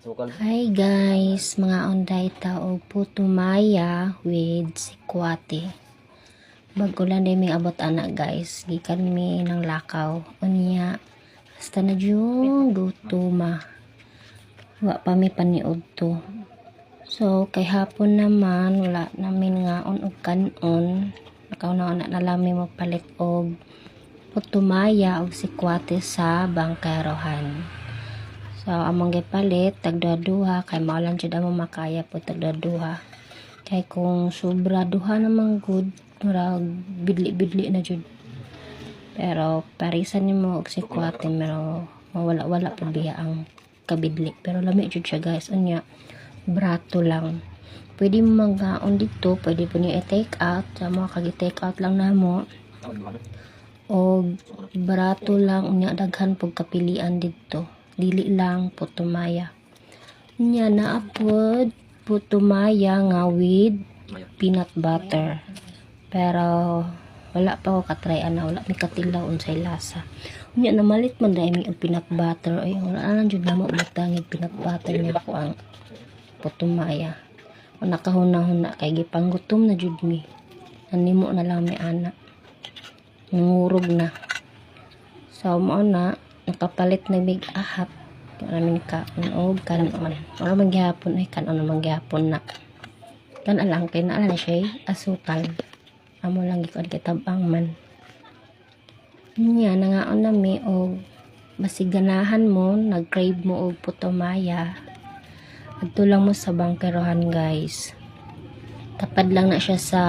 Hi guys, mga onday tao po tumaya with sikwate. Bago lang din may abot anak guys. Gikan mi ng lakaw. Unya, hasta na yung gutuma. Wa pa mi paniod to. So, kay hapon naman, wala namin nga on og kanon. Nakaw na nalami mo palit og putumaya og sikwate sa bangkerohan. So, among gipalit, tagdaduha, kay maulan jud amo makaya po tagdaduha. Kay kung sobra duha namang good, murag bidli-bidli na jud. Pero, parisan nimo og sikwate, pero mawala-wala po biya ang kabidli. Pero lami jud siya guys, unya, brato lang. Pwede mo magkaon dito, pwede po niyo i-take out, sa mga kagi-take out lang na mo. O, brato lang, unya, daghan po kapilian dito. Dili lang putumaya. Nya naapod putumaya nga with peanut butter. Pero wala pa ko katry ana, wala mi katilaw unsay lasa. Nya namalit man dai mi og peanut butter ay wala lang jud namo butangin peanut butter niya ko ang putumaya. O nakahuna-huna kay gipanggutom na jud mi. Animo na lang mi ana. Nangurog na. So mao na nakapalit na big ahap kami kaon og kanon wala magyapon ay kanon magyapon na kan alang kay naa na siya asukal amo lang gikon kitabang man niya nangaon nami og basiganahan mo nag-crave mo og putumaya adto lang mo sa bangkerohan guys tapad lang na siya sa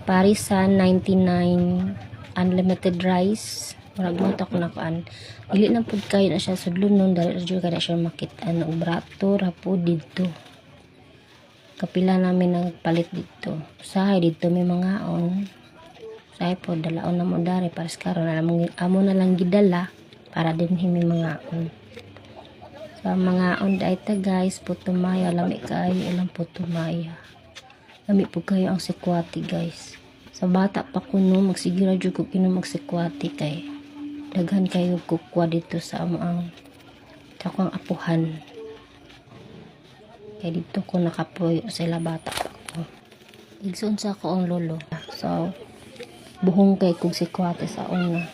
Parisan 99 unlimited rice murag mo to kung nakuan dili na pud kayo na siya sudlon nun dali na jud siya makit-an og brato ra po dito kapila namin nagpalit dito usahay dito may mga on usahay po dalaon na mo dari para karon na amo na lang gidala para din himi mga on sa mga on daita guys putumaya lami kayo ilang putumaya lami po kayo ang sikwati guys sa bata pa kuno magsigira jud ko kino magsikwati kay daghan kayo kukwa dito sa among akong apuhan kaya dito ko nakapuyo sa ila bata ko igsoon sa ako ang lolo so buhong kay kog sikwate sa una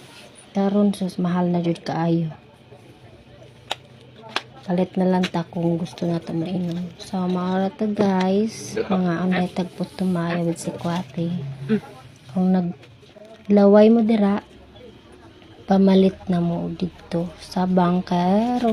karon sus mahal na jud kaayo palit na lang ta kung gusto na ito mainom so mga rata guys mga anay tagputumaya with sikwate kung naglaway mo dira pamalit na mo dito sa bangkero